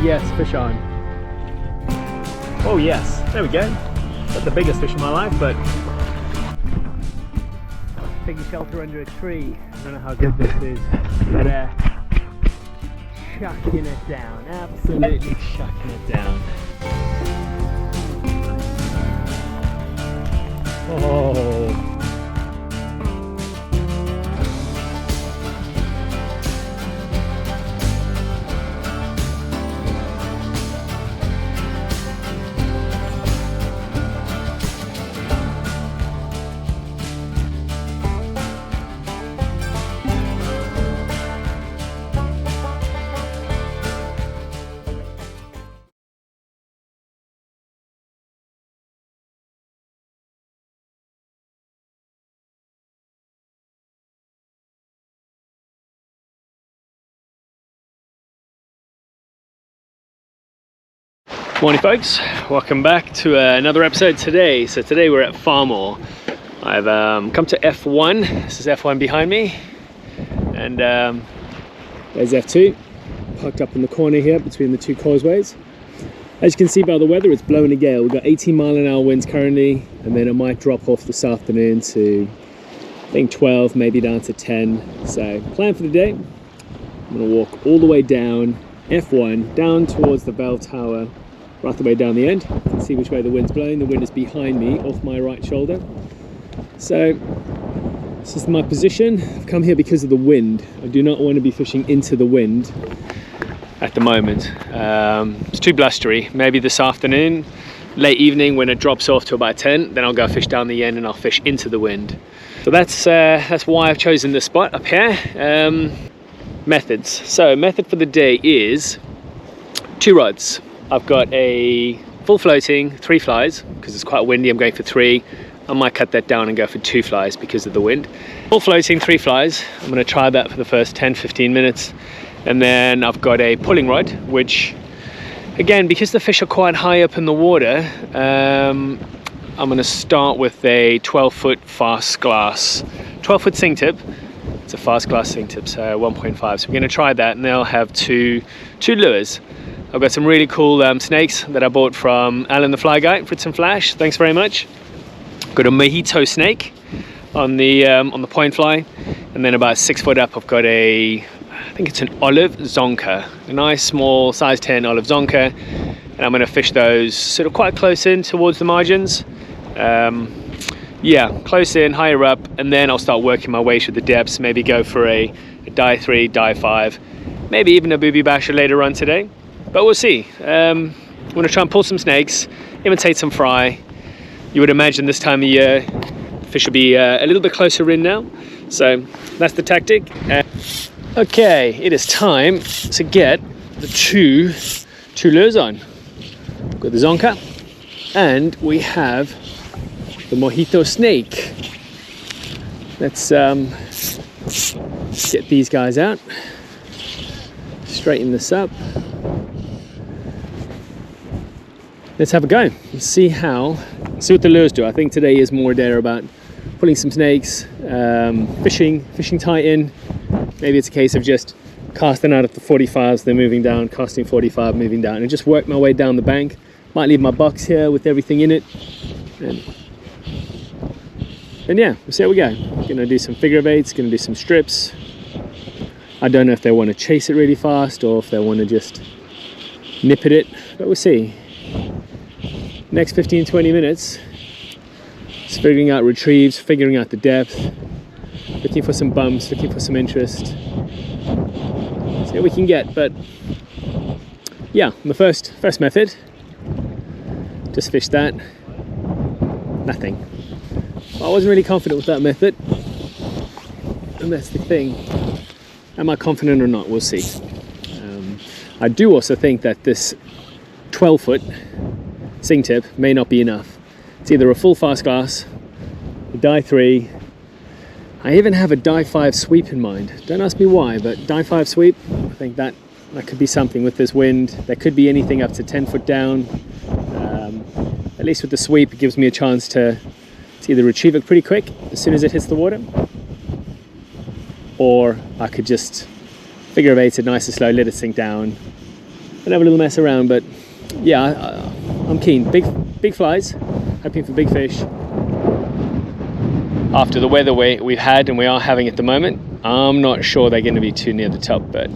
yes, fish on. Oh yes, there we go. Not the biggest fish in my life, but taking shelter under a tree. I don't know how good this is, but chucking it down, absolutely chucking it down. Oh. Morning folks, welcome back to another episode today. So today we're at Farmoor. I've come to F1, this is F1 behind me, and there's F2, parked up in the corner here between the two causeways. As you can see by the weather, it's blowing a gale. We've got 18-mile-an-hour winds currently, and then it might drop off this afternoon to, I think 12, maybe down to 10. So plan for the day, I'm gonna walk all the way down F1, down towards the bell tower, right the way down the end. You can see which way the wind's blowing. The wind is behind me, off my right shoulder. So this is my position. I've come here because of the wind. I do not want to be fishing into the wind at the moment. It's too blustery. Maybe this afternoon, late evening, when it drops off to about 10, then I'll go fish down the end and I'll fish into the wind. So that's why I've chosen this spot up here. Methods. So method for the day is 2 rods. I've got a full floating 3 flies because it's quite windy. I'm going for 3. I might cut that down and go for 2 flies because of the wind. Full floating 3 flies. I'm going to try that for the first 10-15 minutes, and then I've got a pulling rod, which again, because the fish are quite high up in the water, I'm going to start with a 12-foot fast glass, 12-foot sink tip. It's a fast glass sink tip, so 1.5. So we're going to try that, and then I'll have two lures. I've got some really cool snakes that I bought from Alan the Fly Guy, Fritz and Flash. Thanks very much. Got a mojito snake on the point fly, and then about 6 foot up, I've got I think it's an olive zonka, a nice small size 10 olive zonka, and I'm going to fish those sort of quite close in towards the margins. Yeah, close in, higher up, and then I'll start working my way through the depths. Maybe go for a die 3, die 5, maybe even a booby basher later on today. But we'll see. I'm going to try and pull some snakes, imitate some fry. You would imagine this time of year, fish will be a little bit closer in now. So that's the tactic. Okay, it is time to get the two lures on. We've got the zonka, and we have the mojito snake. Let's get these guys out. Straighten this up. Let's have a go and see what the lures do. I think today is more there about pulling some snakes, fishing tight in. Maybe it's a case of just casting out of the 45s, then moving down, casting 45, moving down, and just work my way down the bank. Might leave my box here with everything in it. And yeah, we'll see how we go. Gonna do some figure of 8s, gonna do some strips. I don't know if they want to chase it really fast or if they want to just nip at it, but we'll see. Next 15-20 minutes, it's figuring out retrieves, figuring out the depth, looking for some bumps, looking for some interest. See what we can get. But yeah, the first method, just fish that, nothing. I wasn't really confident with that method, and that's the thing. Am I confident or not? We'll see. I do also think that this 12-foot sink tip may not be enough. It's either a full fast glass, a die 3. I even have a die 5 sweep in mind. Don't ask me why, but die 5 sweep, I think that could be something with this wind. There could be anything up to 10 foot down. At least with the sweep, it gives me a chance to either retrieve it pretty quick as soon as it hits the water, or I could just figure of 8 it nice and slow, let it sink down, and have a little mess around. But yeah, I'm keen. Big flies, hoping for big fish. After the weather we've had and we are having at the moment, I'm not sure they're going to be too near the top, but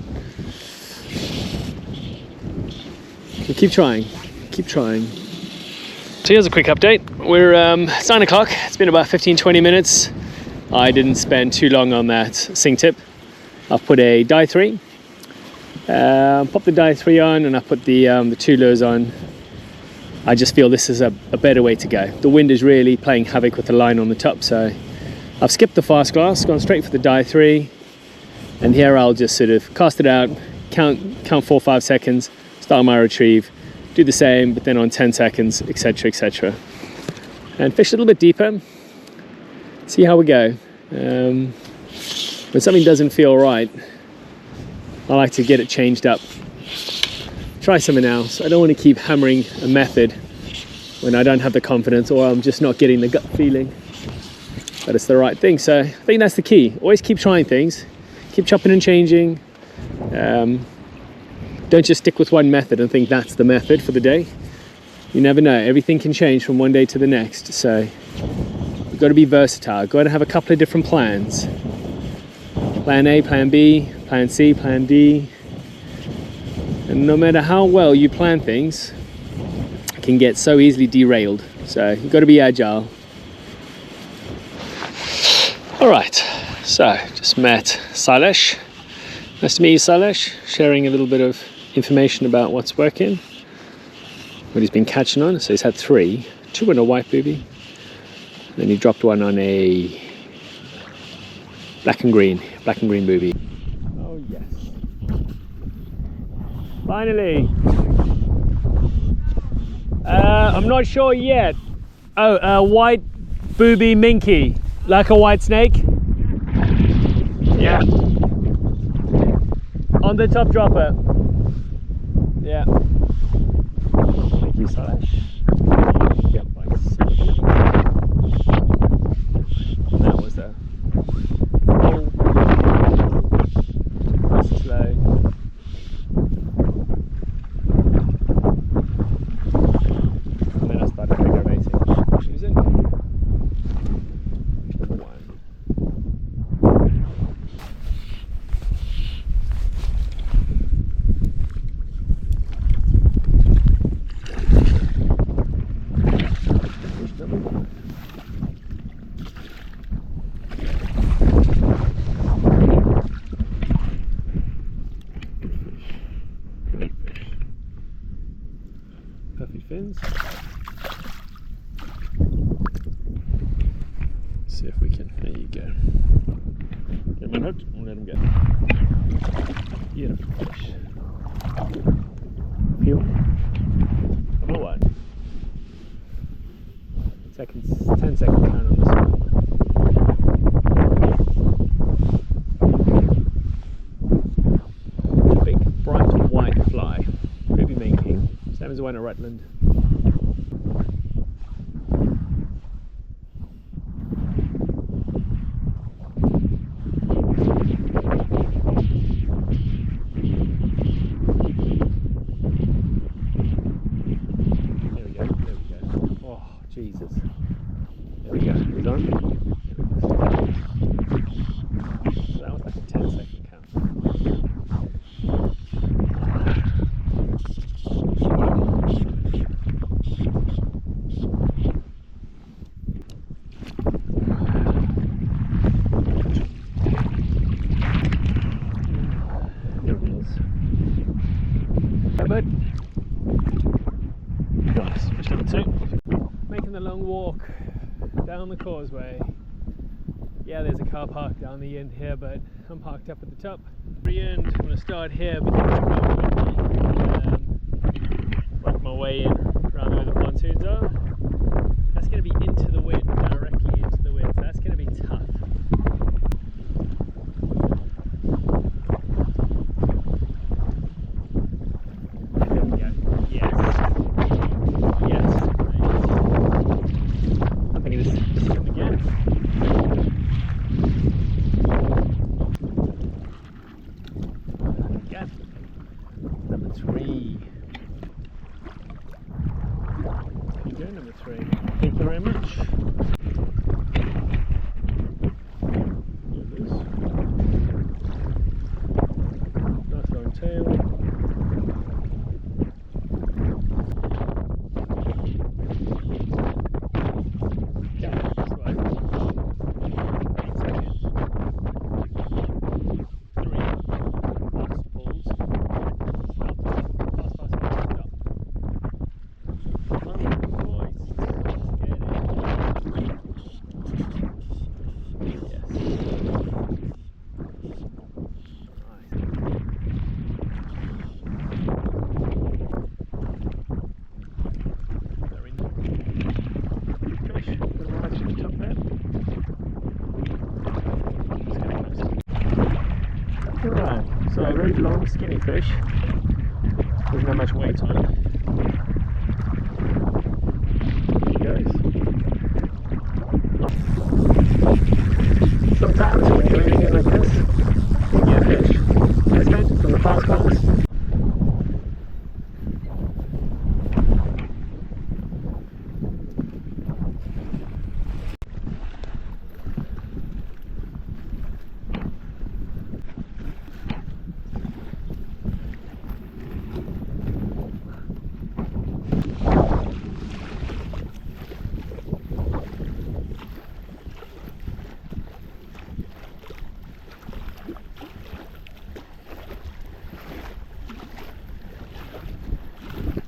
we'll keep trying. So here's a quick update. It's 9 o'clock. It's been about 15-20 minutes. I didn't spend too long on that sink tip. I've put a die 3. Pop the die 3 on, and I put the 2 lures on. I just feel this is a better way to go. The wind is really playing havoc with the line on the top, so I've skipped the fast glass, gone straight for the die 3, and here I'll just sort of cast it out, count 4-5 seconds, start my retrieve, do the same, but then on 10 seconds, etc, etc, and fish a little bit deeper, see how we go. When something doesn't feel right, I like to get it changed up. Try something else. I don't want to keep hammering a method when I don't have the confidence, or I'm just not getting the gut feeling that it's the right thing. So I think that's the key. Always keep trying things, keep chopping and changing. Don't just stick with one method and think that's the method for the day. You never know, everything can change from one day to the next. So you've got to be versatile, you've got to have a couple of different plans. Plan A, plan B, plan C, plan D. And no matter how well you plan things, it can get so easily derailed. So you've got to be agile. All right, so just met Sailesh. Nice to meet you, Sailesh. Sharing a little bit of information about what's working, what he's been catching on. So he's had 3, 2 on a white booby, then he dropped one on a black and green booby. Oh yes. Finally. I'm not sure yet. Oh, white booby minky, like a white snake. Yeah. On the top dropper. Yeah. Thank you, Sailesh. Yep, that was a oh, nice and slow. And then I started aggravating. Choose it. Number 1. Perfect fins. See if we can. There you go. Get him unhooked and let him go. Beautiful fish. Peel. Number 1. 10-second count on this one. Big, bright white fly. Ruby minking. Same as the one at Rutland. There we go. Oh, Jesus. There we go. He's on. So that was like a 10-second count. But nice, fish number 2. Making the long walk down the causeway. Yeah, there's a car park down the end here, but I'm parked up at the top. The end, I'm going to start here because work my way in around where the pontoons are. That's going to be into the wind, directly into the wind, so that's going to be tough. Number 3. number 3. Thank you very much. Nice long tail. Right, so a very long skinny fish, doesn't have much weight on it. There he goes. Sometimes when you're reading it like this, you get a fish. That's good from the fast cast.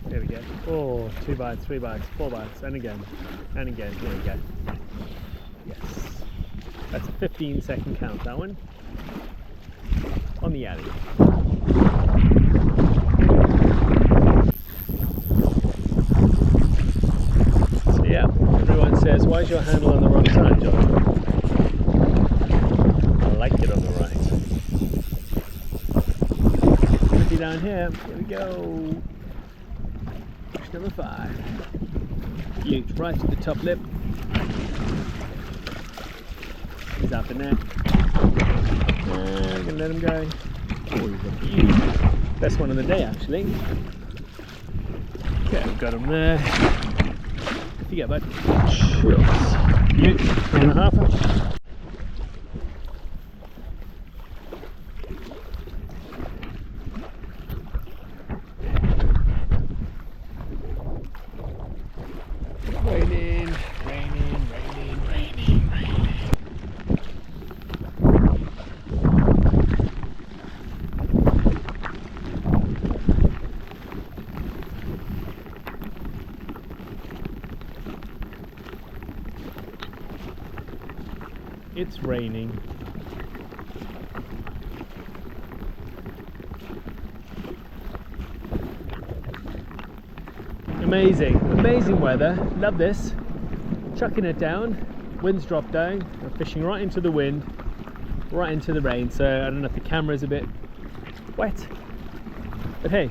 There we go. Oh, 2 bites, 3 bites, 4 bites, and again, and again. There we go. Yes. That's a 15-second count, that one. On the alley. So yeah, everyone says, why is your handle on the wrong side, John? I like it on the right. Pretty down here. Here we go. Fish number 5. Huge, right to the top lip. He's out the net. And we're gonna let him go. Oh, he's a huge. Best one of the day, actually. Okay, we've got him there. Off you go, bud. Cheers. Huge, 1.5. Raining, raining, raining, raining, raining. It's raining. Amazing, amazing weather. Love this. Chucking it down. Wind's dropped down. We're fishing right into the wind, right into the rain. So I don't know if the camera's a bit wet, but hey,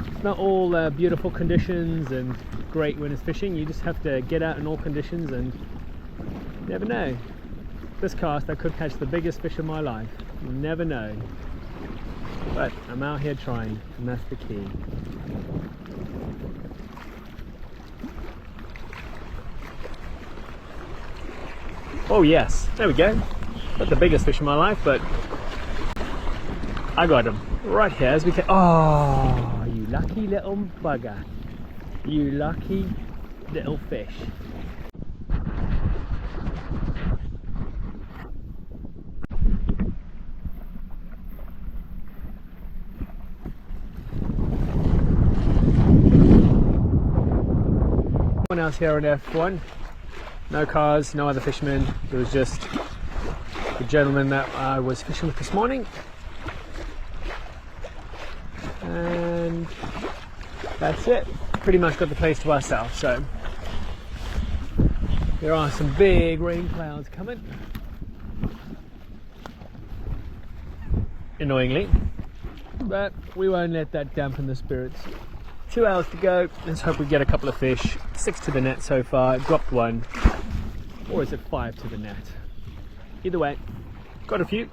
it's not all beautiful conditions and great when it's fishing. You just have to get out in all conditions, and you never know. This cast I could catch the biggest fish of my life. You never know. But I'm out here trying, and that's the key. Oh yes, there we go. Not the biggest fish of my life, but I got him right here as we can. Oh, you lucky little bugger. You lucky little fish. Someone else here on F1. No cars, no other fishermen. It was just the gentleman that I was fishing with this morning. And that's it. Pretty much got the place to ourselves. So there are some big rain clouds coming. Annoyingly. But we won't let that dampen the spirits. 2 hours to go. Let's hope we get a couple of fish. 6 to the net so far. Dropped 1. Or is it 5 to the net? Either way, got a few.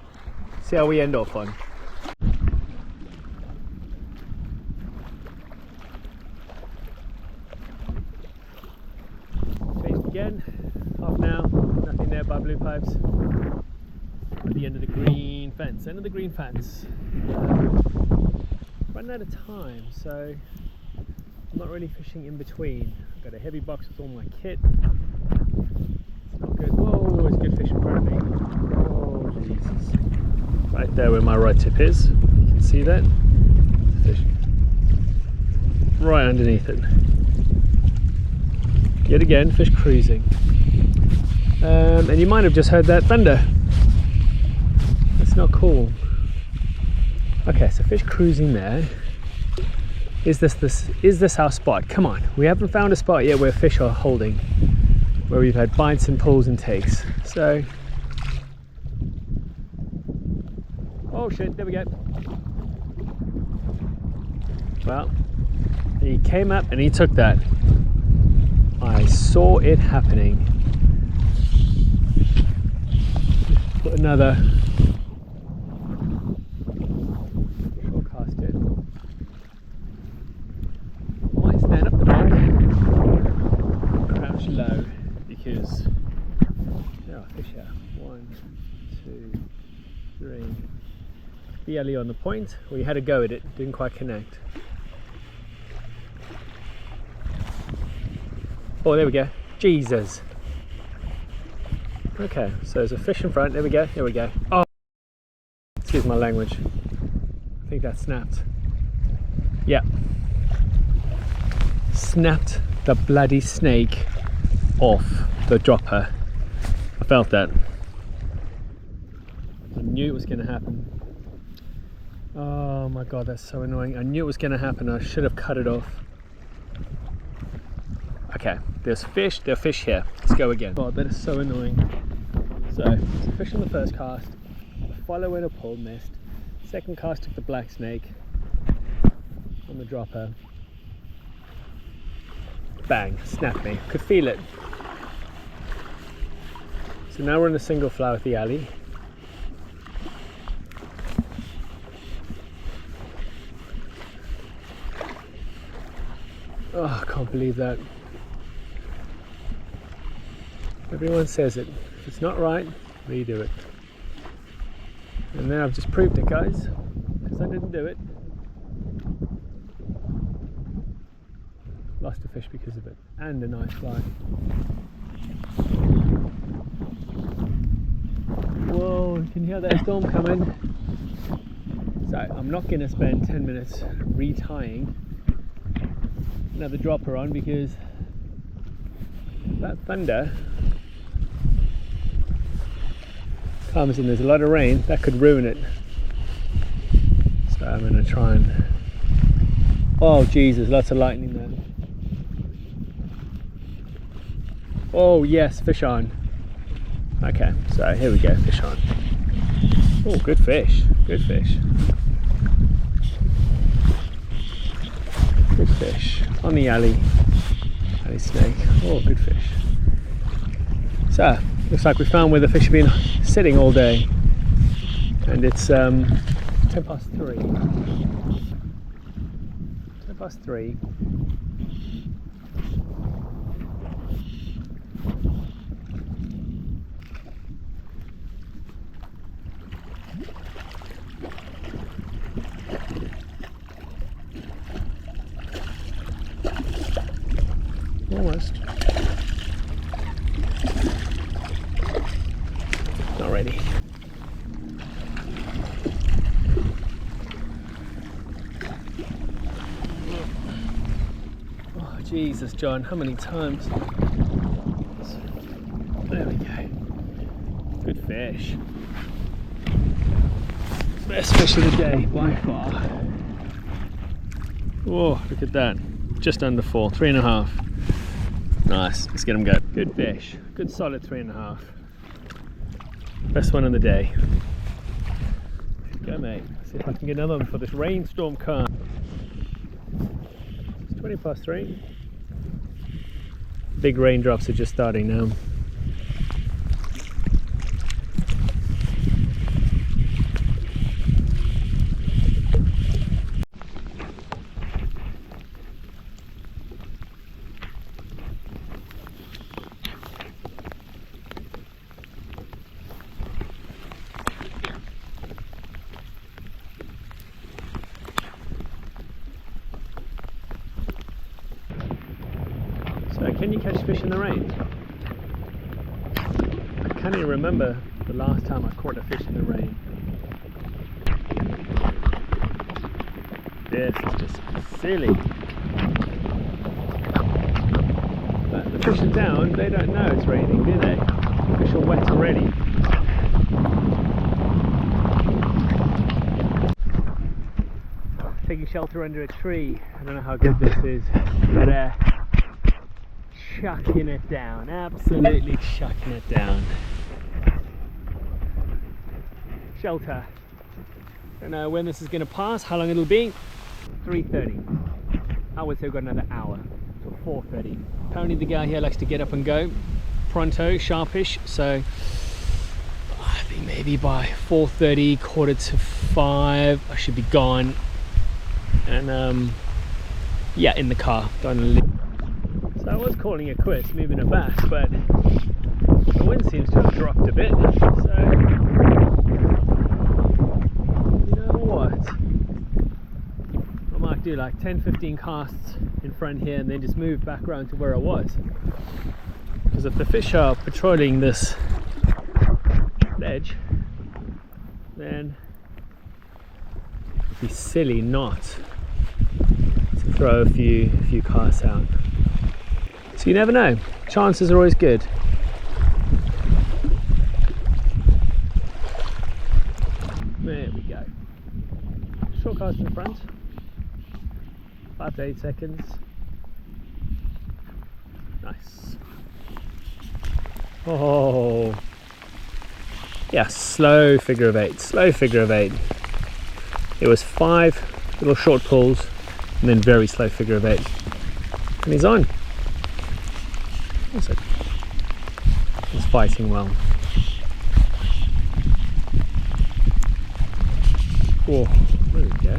See how we end off on. again, half an hour, nothing there by blue pipes. At the end of the green fence, running out of time, so I'm not really fishing in between. I've got a heavy box with all my kit. It's not good. Whoa, there's good fish in front of me. Oh, Jesus. Right there where my rod tip is. You can see that. Fish right underneath it. Yet again, fish cruising. And you might have just heard that thunder. That's not cool. Okay, so fish cruising there. Is this our spot? Come on, we haven't found a spot yet where fish are holding, where we've had bites and pulls and takes. So, oh shit, there we go. Well, he came up and he took that. I saw it happening. Put another short cast in. Might stand up the back, crouch low, because there are fish here. 1, 2, 3. BLE on the point. We had a go at it, didn't quite connect. Oh, there we go. Jesus. Okay, so there's a fish in front. There we go. There we go. Oh, excuse my language. I think that snapped. Yeah. Snapped the bloody snake off the dropper. I felt that. I knew it was going to happen. Oh my god, that's so annoying. I knew it was going to happen. I should have cut it off. Okay, there's fish. There are fish here. Let's go again. Oh, that is so annoying. So, there's a fish on the first cast. A follow and a pull missed. Second cast took the black snake on the dropper. Bang, snapped me. Could feel it. So now we're in a single fly with the alley. Oh, I can't believe that. Everyone says it. If it's not right, redo it. And now I've just proved it, guys, because I didn't do it. Lost a fish because of it, and a nice fly. Whoa, can you hear that storm coming? So I'm not going to spend 10 minutes retying another dropper on, because that thunder comes and there's a lot of rain, that could ruin it. So I'm going to try and... Oh Jesus, lots of lightning there. Oh yes, fish on. Okay, so here we go, fish on. Oh, good fish, good fish. Good fish on the alley snake. Oh, good fish. So, looks like we found where the fish have been sitting all day, and it's 10 past 3. 10 past 3. Almost. Not ready. Oh Jesus, John, how many times? There we go. Good fish. Best fish of the day by far. Oh, look at that. Just under 4, 3.5. Nice, let's get them go. Good fish, good solid 3.5. Best one of the day. Go mate, see if I can get another one before this rainstorm comes. It's 20 past 3. Big raindrops are just starting now. So, can you catch fish in the rain? I can't even remember the last time I caught a fish in the rain. This is just silly. But the fish in town, they don't know it's raining, do they? The fish are wet already. Taking shelter under a tree. I don't know how good this is, but chucking it down, absolutely chucking it down. Shelter. Don't know when this is going to pass, how long it'll be. 3:30. I would say we've got another hour till 4:30. Apparently the guy here likes to get up and go pronto, sharpish, so I think maybe by 4:30, 4:45 I should be gone. And yeah, in the car. So I was calling it quits, moving it back, but the wind seems to have dropped a bit, so you know what, I might do like 10-15 casts in front here and then just move back around to where I was, because if the fish are patrolling this ledge, then it'd be silly not to throw a few casts out. So you never know, chances are always good. There we go. Short cast in front, 5 to 8 seconds. Nice. Oh, yeah, slow figure of eight, slow figure of eight. It was 5 little short pulls and then very slow figure of 8. And he's on. He's fighting well. Whoa, there we go.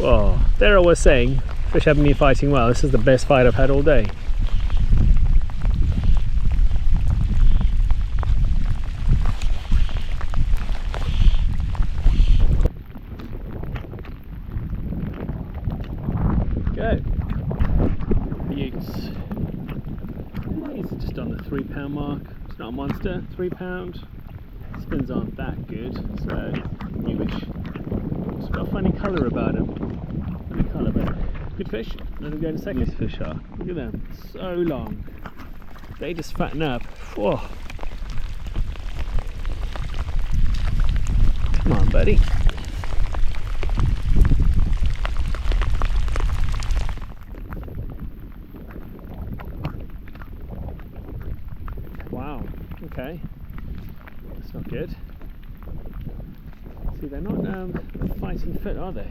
Whoa, there I was saying, fish haven't been fighting well. This is the best fight I've had all day. Go. Utes. These are just on the £3 mark. It's not a monster, £3. Spins aren't that good, so newish. It's got a funny colour about them. Funny colour, but good fish. Let them go in a second. These fish are. Look at them, so long. They just fatten up. Whoa. Come on, buddy. Wow, okay. That's not good. See, they're not fighting fit, are they?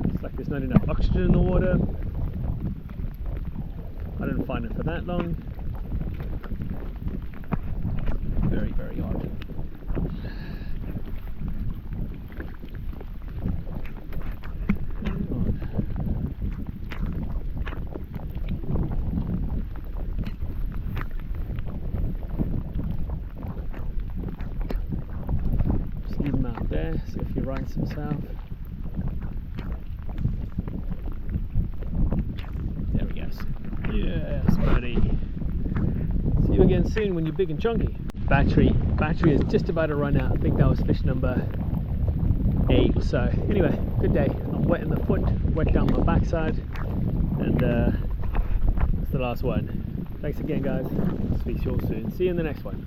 It's like there's not enough oxygen in the water. I didn't find it for that long. Very, very odd. Leave him out there, see if he rights himself. There he goes. Yes, buddy. See you again soon when you're big and chunky. Battery is just about to run out. I think that was fish number 8 or so. Anyway, good day. I'm wet in the foot, wet down my backside, and that's the last one. Thanks again, guys. Speak to you all soon. See you in the next one.